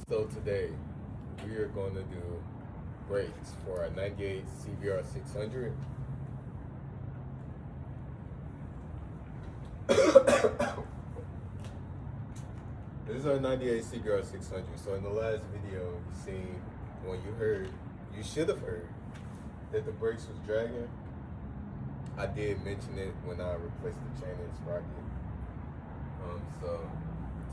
So today we are going to do brakes for a 98 CBR600. This is our 98 CBR600. So in the last video you seen, when you should have heard that the brakes was dragging. I did mention it when I replaced the chain in its sprocket. So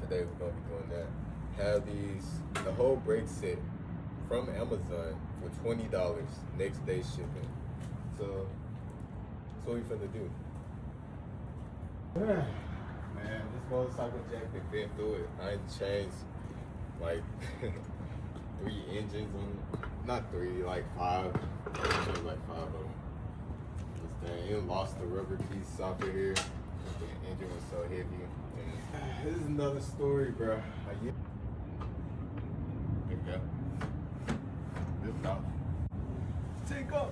today we're gonna be doing that. Have the whole brake set from Amazon for $20, next day shipping. So that's what we finna do. Man, this motorcycle jack that been through it. I ain't changed like 3 engines on, not 3, like 5. I changed like 5 of them. This thing, it lost the rubber piece off of here. The engine was so heavy. And this is another story, bro. Like, okay. Lift off. Take off.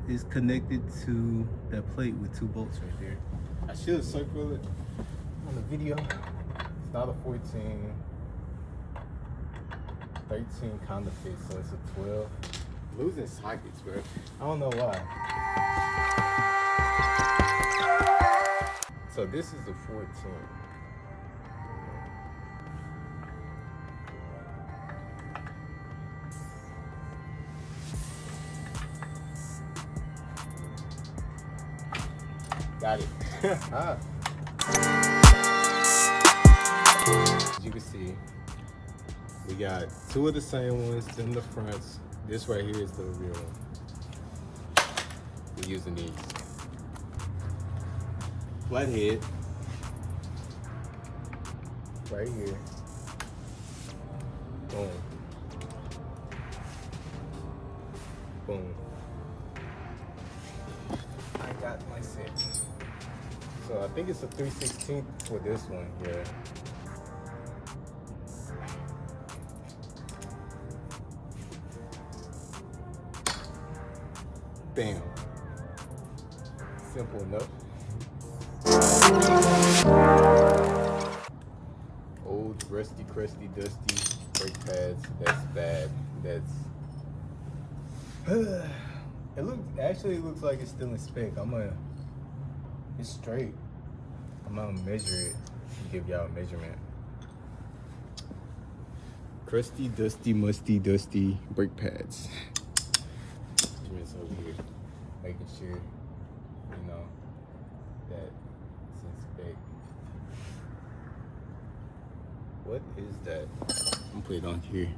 It's connected to that plate with 2 bolts right there. I should have circled it on the video. It's not a 14. 13 kind of fits, so it's a 12. Losing sockets, bro. I don't know why. So this is the 14. Got it. As you can see, we got 2 of the same ones in the fronts. This right here is the real one. We're using these. Flathead. Right here. Boom. Boom. I got my set. So I think it's a 3/16 for this one, yeah. Bam. Simple enough. Old, rusty, crusty, dusty brake pads. That's bad. That's it looks like it's still in spec. It's straight. I'm gonna measure it and give y'all a measurement. Crusty, dusty, musty, dusty brake pads. Measurements over here, making sure you know that it's in spec. What is that? I'm gonna put it on here.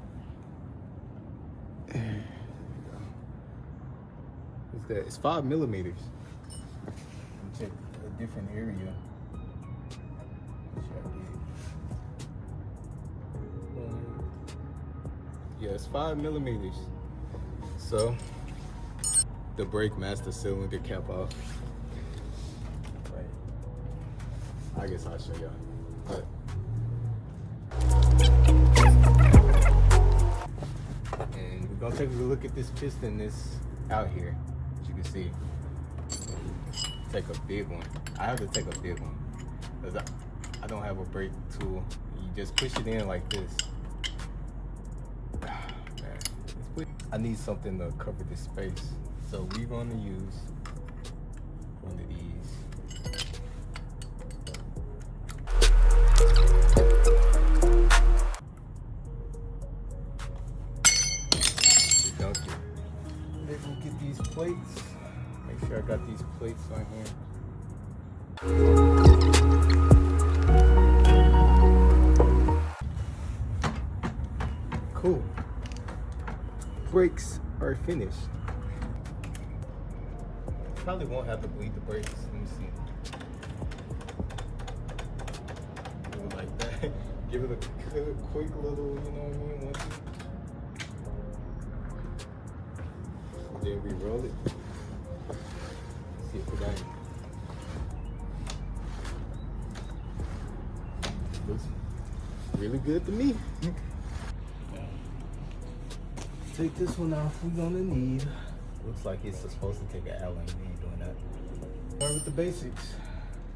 What's that? It's 5 millimeters. Check a different area. Yeah, it's 5 millimeters. So the brake master cylinder cap off. Right. I guess I'll show y'all. But and we're gonna take a look at this piston that's out here. As you can see. Take a big one. I have to take a big one because I don't have a brake tool. You just push it in like this. Man, I need something to cover this space, so we're going to use one of these. Then we'll get these plates. Make sure I got these plates on here. Cool. Brakes are finished. Probably won't have to bleed the brakes. Let me see. Do it like that. Give it a quick little, you know what I mean? Then we roll it. See if we got it. Looks really good to me. Take this one off. We're gonna need. Looks like it's supposed to take an Allen. We ain't doing that. Start with the basics.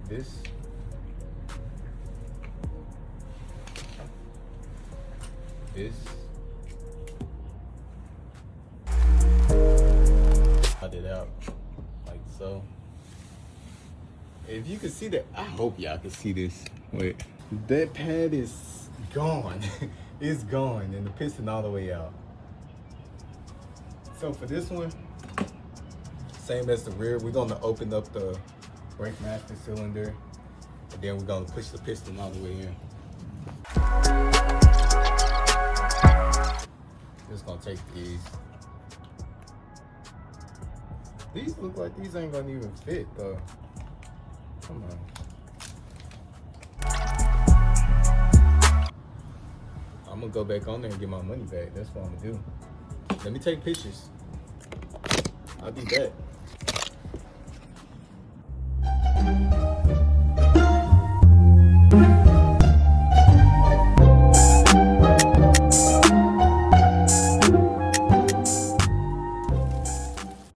This this. Cut it out like so. If you can see that, I hope y'all can see this. Wait, that pad is gone. It's gone, and the piston all the way out. So for this one, same as the rear, we're gonna open up the brake master cylinder, and then we're gonna push the piston all the way in. Just gonna take these. These look like these ain't gonna even fit though. Come on. I'm gonna go back on there and get my money back. That's what I'm gonna do. Let me take pictures. I'll be back.